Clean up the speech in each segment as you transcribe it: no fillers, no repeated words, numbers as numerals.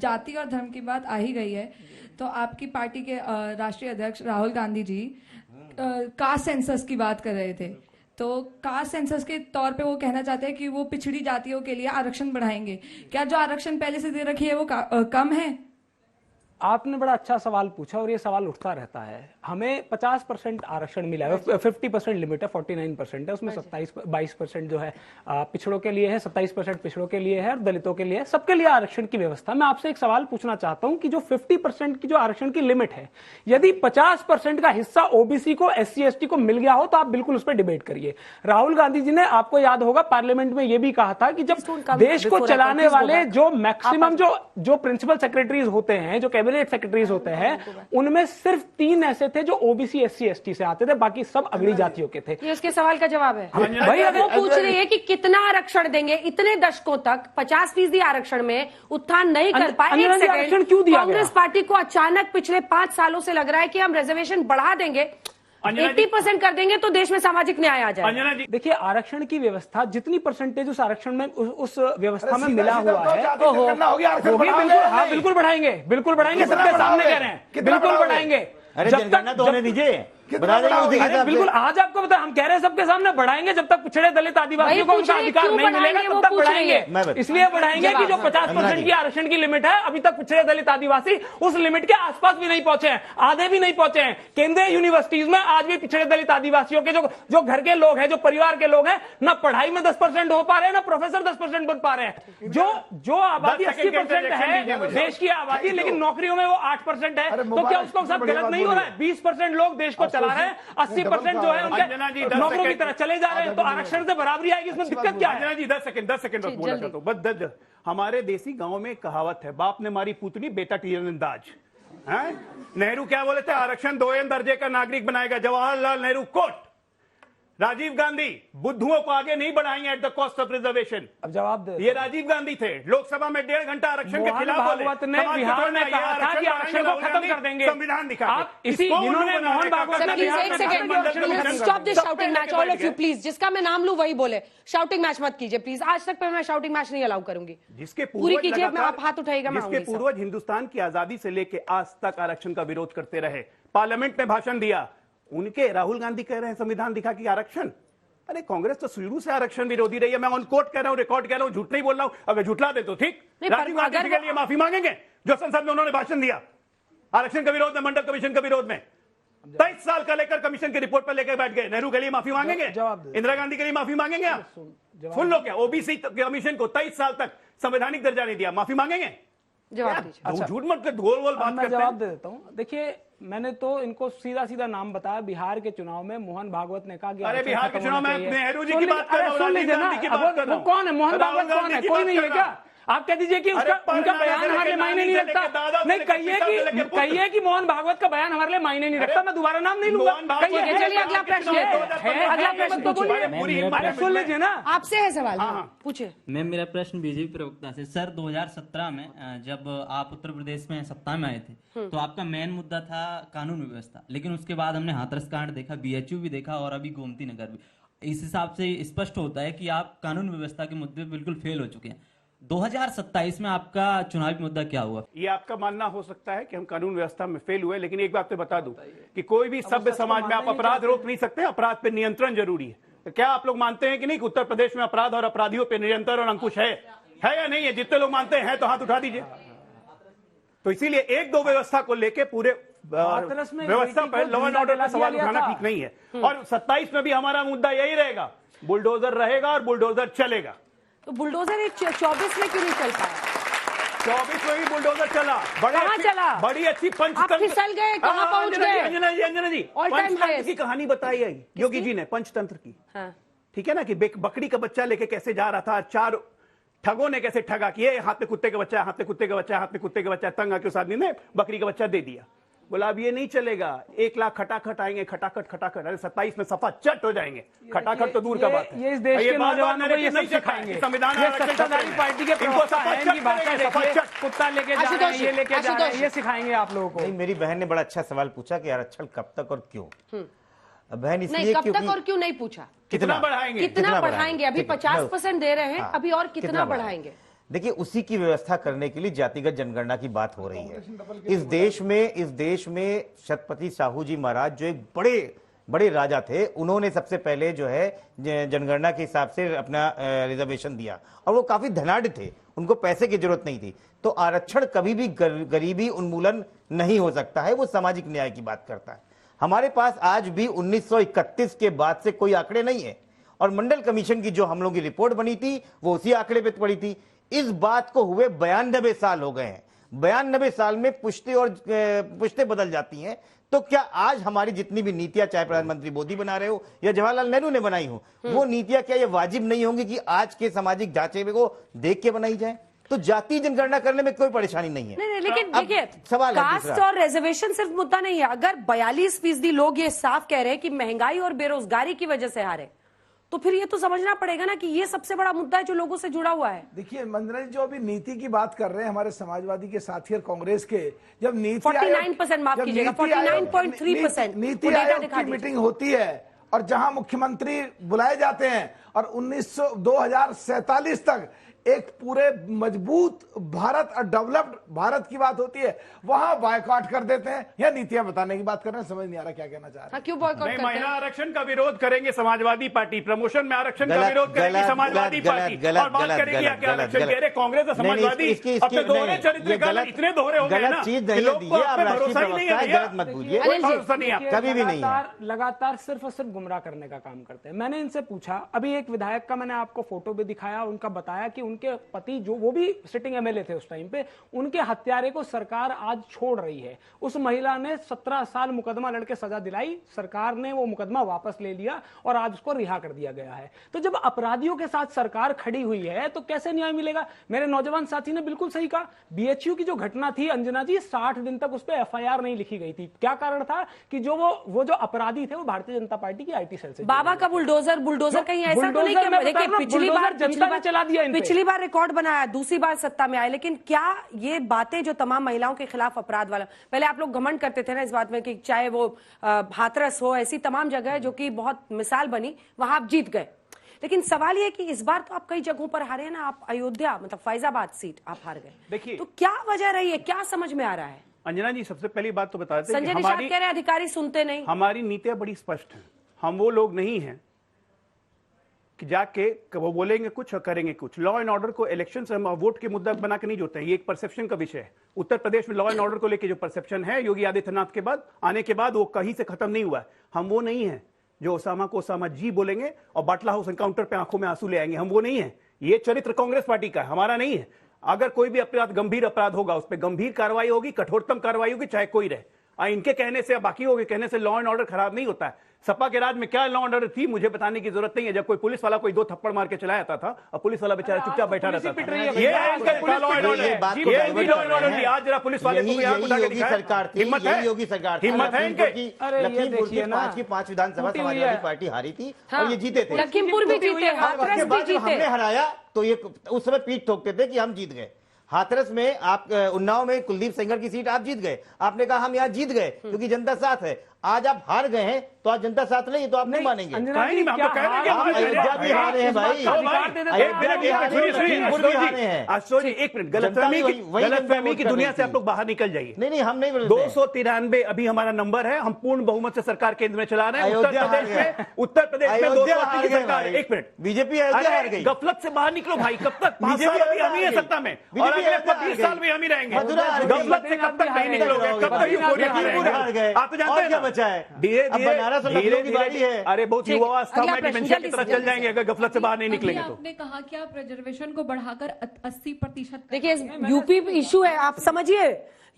जाति और धर्म की बात आ ही गई है, तो आपकी पार्टी के राष्ट्रीय अध्यक्ष राहुल गांधी जी कास्ट सेंसस की बात कर रहे थे। तो कास्ट सेंसस के तौर पे वो कहना चाहते हैं कि वो पिछड़ी जातियों के लिए आरक्षण बढ़ाएंगे। क्या जो आरक्षण पहले से दे रखी है वो कम है? आपने बड़ा अच्छा सवाल पूछा और ये सवाल उठता रहता है। हमें 50% आरक्षण मिला है, 50% लिमिट है, 49% है, उसमें 22% जो है पिछड़ों के लिए है, 27% पिछड़ों के लिए है और दलितों के लिए है, सबके लिए आरक्षण की व्यवस्था। मैं आपसे एक सवाल पूछना चाहता हूं कि जो 50% की जो आरक्षण की लिमिट है, यदि 50% का हिस्सा ओबीसी को, SC ST को मिल गया हो तो आप बिल्कुल उस पर डिबेट करिए। राहुल गांधी जी ने, आपको याद होगा, पार्लियामेंट में यह भी कहा था कि जब देश को चलाने वाले जो मैक्सिमम जो प्रिंसिपल सेक्रेटरीज होते हैं, जो कैबिनेट सेक्रेटरीज होते हैं, उनमें सिर्फ 3 ऐसे थे जो ओबीसी, SC ST से आते थे, बाकी सब अगड़ी जातियों के थे। ये उसके सवाल का जवाब है। भाई वो पूछ रही है कि कितना आरक्षण देंगे। इतने दशकों तक 50% आरक्षण में उत्थान नहीं कर पाए। एक सेकंड, क्यों दिया कांग्रेस पार्टी को अचानक पिछले 5 सालों से लग रहा है कि हम रिजर्वेशन बढ़ा देंगे, 80% कर देंगे तो देश में सामाजिक न्याय आ जाए। अंजना जी, देखिए, आरक्षण की व्यवस्था, जितनी परसेंटेज उस आरक्षण में, उस व्यवस्था में मिला हुआ है, बिल्कुल बढ़ाएंगे, बिल्कुल बढ़ाएंगे, सबके सामने कह रहे हैं, बिल्कुल बढ़ाएंगे। जनगणना तो होने दीजिए, बना देंगे उसी के हिसाब से। बिल्कुल, आज आपको बता, हम कह रहे हैं सबके सामने बढ़ाएंगे, जब तक पिछड़े दलित आदिवासियों को उनका अधिकार नहीं मिलेगा तब तक बढ़ाएंगे। इसलिए बढ़ाएंगे कि जो 50% की आरक्षण की लिमिट है, अभी तक पिछड़े दलित आदिवासी उस लिमिट के आसपास भी नहीं पहुंचे हैं, आधे भी नहीं पहुंचे हैं। केंद्रीय यूनिवर्सिटीज में आज भी पिछड़े दलित आदिवासियों के जो घर के लोग हैं, जो परिवार के लोग हैं, ना पढ़ाई में 10% हो पा रहे हैं, ना प्रोफेसर 10% बन पा रहे हैं। जो आबादी 80% है देश की आबादी, लेकिन नौकरियों में वो 8% है, तो क्या उसको सब गलत नहीं हो रहा है? 20% लोग देश को चला रहे हैं, 80% जो है उनके नौकरों की तरह चले जा रहे हैं, तो आरक्षण से बराबरी आएगी, इसमें दिक्कत क्या है? अंजना जी 10 सेकंड बस बोलना चाहता हूं, बस 10। हमारे देसी गांव में एक कहावत है, बाप ने मारी पूतनी, बेटा तीरंदाज। नेहरू क्या बोले थे? आरक्षण 2 दर्जे का नागरिक बनाएगा। जवाहरलाल नेहरू कोट। राजीव गांधी, बुद्धुओं को आगे नहीं बढ़ाएंगे at the cost of reservation. अब जवाब दे। ये राजीव गांधी थे, लोकसभा में 1.5 घंटा आरक्षण के खिलाफ बोले। भागवत ने बिहार में कहा था कि आरक्षण को खत्म कर देंगे। संविधान दिखा आप इसी जिन्होंने मोहन भागवत ने stop this shouting match, all of you please. जिसका मैं नाम लूं वही बोले। शाउटिंग मैच मत कीजिए प्लीज। आज तक मैं शाउटिंग मैच नहीं अलाउ करूंगी। जिसके पूरी कीजिए, आप हाथ उठाइएगा। जिसके पूर्वज हिंदुस्तान की आजादी से लेकर आज तक आरक्षण का विरोध करते रहे, पार्लियामेंट में भाषण दिया, उनके राहुल गांधी कह रहे हैं संविधान दिखा कि आरक्षण। अरे कांग्रेस तो शुरू से आरक्षण विरोधी रही है। मैं ऑन कोर्ट कह रहा हूं, रिकॉर्ड कह रहा हूं, झूठ नहीं बोल रहा हूं। अगर झूठला दे तो ठीक। राजीव गांधी के लिए माफी मांगेंगे जो संसद में उन्होंने भाषण दिया आरक्षण के विरोध में, मंडल कमीशन के विरोध में। 23 साल का लेकर कमीशन की रिपोर्ट पर लेकर बैठ गए। नेहरू के लिए माफी मांगेंगे, इंदिरा गांधी के लिए माफी मांगेंगे आप? सुन लो, क्या ओबीसी कमीशन को 23 साल तक संवैधानिक दर्जा नहीं दिया, माफी मांगेंगे? झूठ मत कर, गोल गोल बात करते हैं। जवाब दे देता हूं। देखिए, मैंने तो इनको सीधा सीधा नाम बताया। बिहार के चुनाव में मोहन भागवत ने कहा कि अरे बिहार के चुनाव में नेहरू जी की बात कर रहा हूं, राजीव गांधी की बात कर रहा हूं। कौन है मोहन भागवत? कौन है? कोई नहीं है क्या? आप कह दीजिए कि उनका बयान हमारे लिए मायने नहीं रखता। नहीं, कहिए कि मोहन भागवत का बयान हमारे लिए मायने नहीं रखता। मैं दोबारा नाम नहीं लूंगा। चलिए अगला प्रश्न है। अगला प्रश्न तो बोलिए, सुन लीजिए ना। आपसे है सवाल, पूछिए। मैम, मेरा प्रश्न बीजेपी प्रवक्ता से। सर, 2017 में जब आप उत्तर प्रदेश में सत्ता में आए थे तो आपका मेन मुद्दा था कानून व्यवस्था, लेकिन उसके बाद हमने हाथरस कांड देखा, BHU भी देखा और अभी गोमती नगर भी। इस हिसाब से स्पष्ट होता है कि आप कानून व्यवस्था के मुद्दे बिल्कुल फेल हो चुके हैं। 2027 में आपका चुनावी मुद्दा क्या हुआ? ये आपका मानना हो सकता है कि हम कानून व्यवस्था में फेल हुए, लेकिन एक बात तो बता दूं कि कोई भी सभ्य समाज में आप अपराध रोक नहीं सकते। अपराध पे नियंत्रण जरूरी है। तो क्या आप लोग मानते हैं कि नहीं कि उत्तर प्रदेश में अपराध और अपराधियों पे नियंत्रण और अंकुश है या नहीं है? जितने लोग मानते हैं तो हाथ उठा दीजिए। तो इसीलिए 1-2 व्यवस्था को लेके पूरे व्यवस्था पर, लॉ एंड ऑर्डर का सवाल उठाना ठीक नहीं है। और 27 में भी हमारा मुद्दा यही रहेगा, बुलडोजर रहेगा और बुलडोजर चलेगा। तो बुलडोजर 24 में क्यों नहीं चल पाया? 24 में भी बुलडोजर चला। कहाँ चला? बड़ी अच्छी पंचतंत्र। आप फिसल गए, कहाँ पहुंच गए? अंजना जी पंचतंत्र की कहानी बताई है योगी जी ने, पंचतंत्र की। ठीक है ना, कि बकरी का बच्चा लेके कैसे जा रहा था, 4 ठगों ने कैसे ठगा कि ये हाथ में कुत्ते का बच्चा है, हाथ में कुत्ते का बच्चा है, हाथ में कुत्ते का बच्चा है। तंग आके उस आदमी ने बकरी का बच्चा दे दिया। बोला अब ये नहीं चलेगा, 1 लाख खटाखट आएंगे, खटाखट। अरे 27 में सफा चट हो जाएंगे। खटाखट तो दूर का बात है। ये इस देश के नौजवानों को ये सब सिखाएंगे। संविधान सत्ताधारी पार्टी के प्रवक्ता हैं, इनकी भाषा देखिए, कुत्ता लेके जा रहे हैं, ये लेके जा रहे हैं, ये सिखाएंगे आप लोगों को। मेरी बहन ने बड़ा अच्छा सवाल पूछा कि आरक्षण कब तक और क्यों। बहन इसलिए कब तक और क्यों नहीं पूछा, कितना बढ़ाएंगे? कितना बढ़ाएंगे? अभी 50% दे रहे हैं, अभी और कितना बढ़ाएंगे? देखिए, उसी की व्यवस्था करने के लिए जातिगत जनगणना की बात हो रही है। इस देश में छत्रपति साहू जी महाराज जो एक बड़े राजा थे, उन्होंने सबसे पहले जो है जनगणना के हिसाब से अपना रिजर्वेशन दिया, और वो काफी धनाढ़ थे, उनको पैसे की जरूरत नहीं थी। तो आरक्षण कभी भी गरीबी उन्मूलन नहीं हो सकता है, वो सामाजिक न्याय की बात करता है। हमारे पास आज भी 1931 के बाद से कोई आंकड़े नहीं है, और मंडल कमीशन की जो हम लोगों की रिपोर्ट बनी थी वो उसी आंकड़े पे पड़ी थी। इस बात को हुए 92 साल हो गए हैं। 92 साल में पुश्ते बदल जाती हैं। तो क्या आज हमारी जितनी भी नीतियां, चाहे प्रधानमंत्री मोदी बना रहे हो या जवाहरलाल नेहरू ने बनाई हो, वो नीतियां क्या ये वाजिब नहीं होंगी कि आज के सामाजिक ढांचे को देख के बनाई जाए? तो जाति जनगणना करने में कोई परेशानी नहीं है। नहीं, लेकिन देखिए, सवाल कास्ट और रिजर्वेशन सिर्फ मुद्दा नहीं है। अगर 42% लोग ये साफ कह रहे हैं कि महंगाई और बेरोजगारी की वजह से हारे, तो फिर ये तो समझना पड़ेगा ना कि ये सबसे बड़ा मुद्दा है जो लोगों से जुड़ा हुआ है। देखिए मंदना जी, जो अभी नीति की बात कर रहे हैं हमारे समाजवादी के साथी और कांग्रेस के, जब नीति 49% माफ कीजिएगा, 49.3% नीति आयोग की मीटिंग होती है और जहां मुख्यमंत्री बुलाए जाते हैं और 2047 तक एक पूरे मजबूत भारत और डेवलप्ड भारत की बात होती है, वहां बायकॉट कर देते हैं या नीतियां बताने की बात कर रहे हैं। समझ नहीं आ रहा क्या कहना चाह रहे हैं। क्यों बॉयकॉट नहीं, करते महिला हैं? आरक्षण का विरोध करेंगे समाजवादी पार्टी, प्रमोशन में आरक्षण का विरोध करेगी समाजवादी पार्टी, और बात करेगी आके आरक्षण कह रहे कांग्रेस और समाजवादी अपने दोहरे चरित्र गलत, इतने दोहरे हो गए ना, गलत चीज नहीं दीजिए आप, राष्ट्रीय प्रवक्ता है, गलत मत बोलिए, भरोसा नहीं है, कभी भी नहीं है। लगातार सिर्फ और सिर्फ गुमराह करने का काम करते हैं। मैंने इनसे पूछा, अभी एक विधायक का मैंने आपको फोटो भी दिखाया, उनका बताया कि उनके पति जो वो भी सिटिंग एमएलए थे उस टाइम पे, उनके हत्यारे को सरकार आज छोड़ रही है। उस महिला ने 17 साल मुकदमा लड़के सजा दिलाई, सरकार ने वो मुकदमा वापस ले लिया और आज उसको रिहा कर दिया गया है। तो जब अपराधियों के साथ सरकार खड़ी हुई है तो कैसे न्याय मिलेगा? मेरे नौजवान साथी ने बिल्कुल सही कहा, बीएचयू की जो घटना थी अंजना जी, 60 दिन तक उस पर एफआईआर नहीं लिखी गई थी। क्या कारण था? कि जो वो जो अपराधी थे वो भारतीय जनता पार्टी की आईटी सेल से। बाबा का बुलडोजर कहीं ऐसा तो नहीं कि देखिए पिछली बार रिकॉर्ड बनाया, दूसरी बार सत्ता में आए, लेकिन क्या ये बातें जो तमाम महिलाओं के खिलाफ अपराध वाला, पहले आप लोग घमंड करते थे ना इस बात में कि चाहे वो हाथरस हो, ऐसी तमाम जगह जो कि बहुत मिसाल बनी, वहां आप जीत गए। लेकिन सवाल ये कि इस बार तो आप कई जगहों पर हारे ना, आप अयोध्या मतलब फैजाबाद सीट आप हार गए। देखिए, तो क्या वजह रही है, क्या समझ में आ रहा है? अंजना जी, सबसे पहली बात तो बता देते हैं संजय निषाद कह रहे अधिकारी सुनते नहीं। हमारी नीतियां बड़ी स्पष्ट हैं। हम वो लोग नहीं हैं कि जाके वो बोलेंगे कुछ और करेंगे कुछ। लॉ एंड ऑर्डर को इलेक्शन से हम वोट के मुद्दा बना के नहीं जोड़ते हैं, ये एक परसेप्शन का विषय है। उत्तर प्रदेश में लॉ एंड ऑर्डर को लेकर जो परसेप्शन है योगी आदित्यनाथ के बाद आने के बाद, वो कहीं से खत्म नहीं हुआ है। हम वो नहीं है जो ओसामा को ओसामा जी बोलेंगे और बाटला हाउस एनकाउंटर पे आंखों में आंसू ले आएंगे। हम वो नहीं है। ये चरित्र कांग्रेस पार्टी का है, हमारा नहीं है। अगर कोई भी अपराध, गंभीर अपराध होगा, उस पर गंभीर कार्रवाई होगी, कठोरतम कार्रवाई होगी, चाहे कोई रहे। इनके कहने से, बाकी के कहने से लॉ एंड ऑर्डर खराब नहीं होता है। सपा के राज में क्या लॉ एंड ऑर्डर थी मुझे बताने की जरूरत नहीं है। जब कोई पुलिस वाला कोई 2 थप्पड़ मार के चला जाता था और पुलिस वाला बेचारा चुपचाप बैठा रहता था, ये लॉ एंड ऑर्डर है। आज जरा पुलिस वाले को योगी सरकार थी, हिम्मत है, योगी सरकार थी। हिम्मत है इनके। लखीमपुर की 5 विधानसभा समाजवादी पार्टी हारी थी और ये जीते थे। लखीमपुर भी जीते, हाथरस भी जीते। हमने हराया तो ये उस समय पीठ ठोकते थे कि हम जीत गए। हाथरस में आप, उन्नाव में कुलदीप सेंगर की सीट आप जीत गए, आपने कहा हम यहाँ जीत गए क्योंकि जनता साथ है। आज आप हार गए हैं तो आज जनता साथ नहीं, तो आप नहीं मानेंगे। अयोध्या भी हारे हैं भाई, एक मिनट, गलतफहमी की दुनिया से आप लोग बाहर निकल जाइए। नहीं, हम नहीं। 293 अभी हमारा नंबर है, हम पूर्ण बहुमत से सरकार केंद्र में चला रहे हैं। उत्तर प्रदेश में 280 की सरकार। एक मिनट, बीजेपी हार गई। गफलत से बाहर निकलो भाई, कब तक? 5 साल अभी हम ही है सत्ता में और अगले 20 साल भी हम ही रहेंगे। गफलत से कब तक नहीं निकलोगे? कब तक यूं? आप तो जानते हैं बचा है। धीरे अरे बहुत युवावस्था में डिमेंशिया की तरफ चल जाएंगे अगर गफलत से बाहर नहीं निकलेंगे तो। आपने कहा कि आप रिजर्वेशन को बढ़ाकर 80%। देखिए यूपी इशू है, आप समझिए,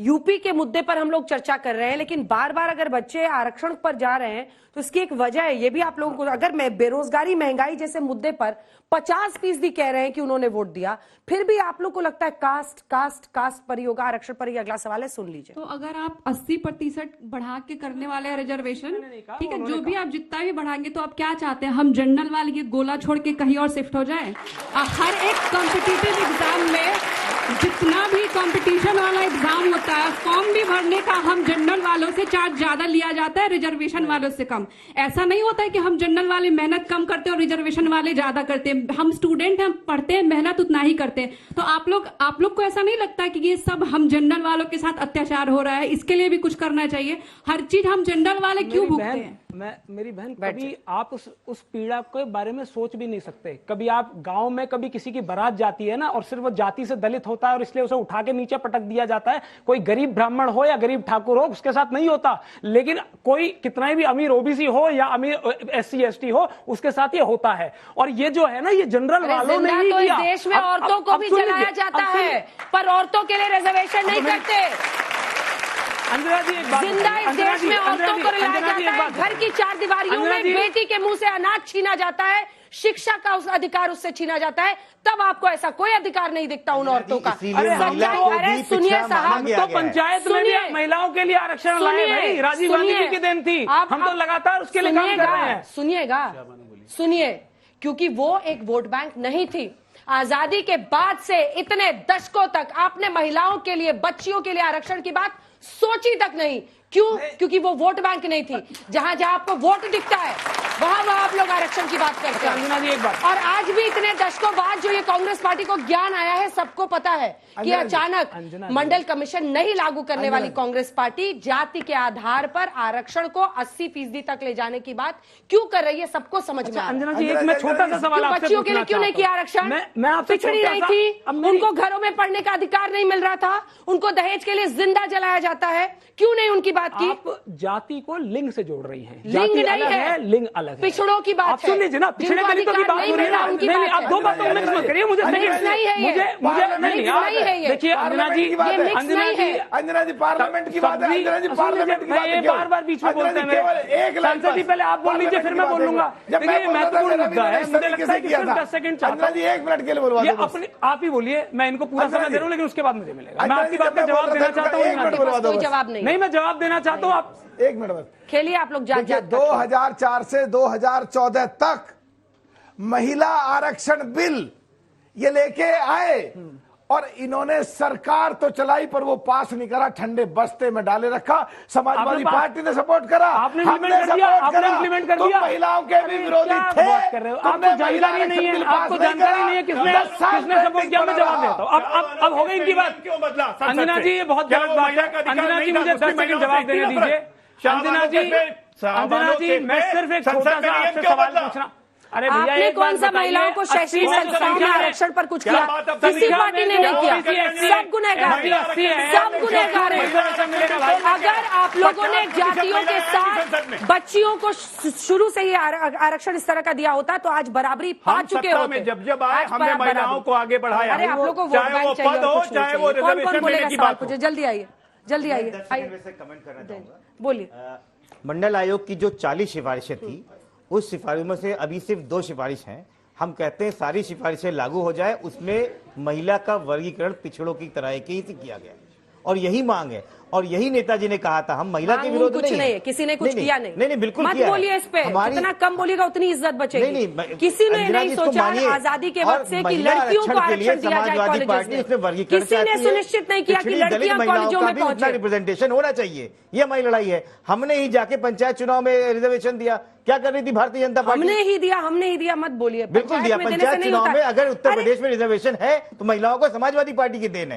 यूपी के मुद्दे पर हम लोग चर्चा कर रहे हैं, लेकिन बार बार अगर बच्चे आरक्षण पर जा रहे हैं तो इसकी एक वजह है। ये भी आप लोगों को, अगर मैं बेरोजगारी महंगाई जैसे मुद्दे पर 50% कह रहे हैं कि उन्होंने वोट दिया, फिर भी आप लोग को लगता है कास्ट पर ही होगा, आरक्षण पर ही। अगला सवाल है, सुन लीजिए। तो अगर आप 80% बढ़ा के करने वाले हैं रिजर्वेशन, ठीक है, जो भी आप जितना भी बढ़ाएंगे, तो आप क्या चाहते हैं? हम जनरल वाले ये गोला छोड़ के कहीं और शिफ्ट हो जाए? हर एक कॉम्पिटिटिव एग्जाम में, जितना भी कंपटीशन वाला एग्जाम होता होता है, फॉर्म भी भरने का हम जनरल वालों से चार्ज ज्यादा लिया जाता है, रिजर्वेशन वालों से कम। ऐसा नहीं होता है कि हम जनरल वाले मेहनत कम करते हैं और रिजर्वेशन वाले ज्यादा करते हैं। हम स्टूडेंट हैं, पढ़ते हैं, मेहनत उतना ही करते हैं। तो आप लोग को ऐसा नहीं लगता कि ये सब हम जनरल वालों के साथ अत्याचार हो रहा है, इसके लिए भी कुछ करना चाहिए? हर चीज हम जनरल वाले क्यों भुगते हैं? मेरी बहन, कभी आप उस पीड़ा के बारे में सोच भी नहीं सकते। कभी आप गांव में कभी किसी की बारात जाती है ना, और सिर्फ वो जाति से दलित होता है और इसलिए उसे उठा के नीचे पटक दिया जाता है। कोई गरीब ब्राह्मण हो या गरीब ठाकुर हो, उसके साथ नहीं होता। लेकिन कोई कितना भी अमीर ओबीसी हो या अमीर SC ST हो, उसके साथ ये होता है। और ये जो है ना, ये जनरल वालों ने ही किया। देश में औरतों को भी जलाया जाता है, पर औरतों के लिए रिजर्वेशन नहीं करते। अंजना जी, एक बात जिंदा इस देश में औरतों को रुलाया जाता है। घर की 4 दीवारियों में बेटी के मुंह से अनाज छीना जाता है, शिक्षा का उस अधिकार उससे छीना जाता है। तब आपको ऐसा कोई अधिकार नहीं दिखता उन औरतों का। अरे सुनिए साहब, तो पंचायत में भी महिलाओं के लिए आरक्षण लाए भाई, राजीव गांधी जी की देन थी। हम तो लगातार उसके लिए काम कर रहे हैं। सुनिए, क्योंकि वो एक वोट बैंक नहीं थी। आजादी के बाद से इतने दशकों तक आपने महिलाओं के लिए, बच्चियों के लिए आरक्षण की बात सोची तक नहीं। क्यों? क्योंकि वो वोट बैंक नहीं थी। जहां जहां आपको वोट दिखता है, वहां आप लोग आरक्षण की बात करते हैं। और आज भी इतने दशकों बाद जो ये कांग्रेस पार्टी को ज्ञान आया है, सबको पता है कि अचानक मंडल कमीशन नहीं लागू करने वाली कांग्रेस पार्टी जाति के आधार पर आरक्षण को 80% तक ले जाने की बात क्यों कर रही है, सबको समझ में आ रहा है। अंजना जी, एक मैं छोटा सा सवाल आपसे बच्चियों के लिए क्यों नहीं किया आरक्षण? मैं आपसे पिछड़ी नहीं थी, उनको घरों में पढ़ने का अधिकार नहीं मिल रहा था, उनको दहेज के लिए जिंदा जलाया जाता है, क्यों नहीं उनकी बात की? आप जाति को लिंग से जोड़ रही हैं। लिंग नहीं है, लिंग अलग है। पिछड़ों की बात आप सुन लीजिए ना, पिछड़े दलितों की बात हो रही है। नहीं, आप दो बातों मिक्स मत करिए। मुझे नहीं है ये। देखिए अंजना जी, अंजना जी पार्लियामेंट की बात है। अंजना जी पार्लियामेंट की बात है। बार बीच में बोलते हैं। सांसद जी, पहले आप बोल लीजिए, फिर मैं बोलूंगा। देखिए, महत्वपूर्ण मुद्दा है। मुझे लगता है कि सिर्फ 10 सेकंड चाहता हूं। 1 मिनट के लिए बोलवा दो। अपने आप ही बोलिए, मैं इनको पूरा समय दे रहा हूं, लेकिन उसके बाद मुझे मिलेगा। मैं आपकी बात का जवाब देना चाहता हूँ। कोई जवाब नहीं, मैं जवाब देना चाहता हूँ। आप 1 मिनट बस खेलिए। आप लोग 2004 से 2014 तक महिला आरक्षण बिल ये लेके आए, और इन्होंने सरकार तो चलाई पर वो पास नहीं करा, ठंडे बस्ते में डाले रखा। समाजवादी पार्टी ने सपोर्ट करा, आपने इम्प्लीमेंट कर दिया। महिलाओं के भी विरोधी थे। आपको जानकारी नहीं है, आपको जानकारी नहीं है किसने सपोर्ट किया। मैं जवाब देता हूँ। अब हो गई इनकी बात। क्यों बदला? अंजना जी, ये बहुत गलत बात है। अंजना जी, मुझे 10 सेकंड जवाब देने दीजिए। अंजना जी, मैं सिर्फ एक छोटा सा आपसे सवाल पूछना। अरे भैया, आपने कौन सा महिलाओं को शैक्षणिक संस्थाओं में आरक्षण पर कुछ किया? किसी पार्टी ने नहीं किया। सब गुनहगार है। अगर आप लोगों ने जातियों के साथ बच्चियों को शुरू से ही आरक्षण इस तरह का दिया होता तो आज बराबरी पा चुके होते। जब आए, हमने महिलाओं को आगे बढ़ाया। अरे आप लोगों को वोट बैंक चाहिए। कौन बोलेगा सवाल पूछे? जल्दी आइए। कमेंट करना चाहूंगा। बोलिए। मंडल आयोग की जो 40 सिफारिशें थी, उस सिफारिशों में से अभी सिर्फ 2 सिफारिश हैं। हम कहते हैं सारी सिफारिशें लागू हो जाए। उसमें महिला का वर्गीकरण पिछड़ों की तरह के ही किया गया, और यही मांग है। और यही नेताजी ने कहा था, हम महिला के विरोध कुछ नहीं है, किसी ने कुछ किया नहीं। नहीं, बिल्कुल मत बोलिए इस पे, जितना कम बोलिएगा उतनी इज्जत बचेगी। किसी ने नहीं सोचा आजादी के वक्त से कि लड़कियों को आरक्षण दिया जाए कॉलेजेस में। किसी ने सुनिश्चित नहीं किया कि लड़कियां कॉलेजों में पहुंचे। रिप्रेजेंटेशन होना चाहिए, ये हमारी लड़ाई है। हमने ही जाके पंचायत चुनाव में रिजर्वेशन दिया। क्या कर रही थी भारतीय जनता पार्टी? हमने ही दिया, मत बोलिए। बिल्कुल दिया। पंचायत चुनाव में अगर उत्तर प्रदेश में रिजर्वेशन है तो महिलाओं को समाजवादी पार्टी की देन है।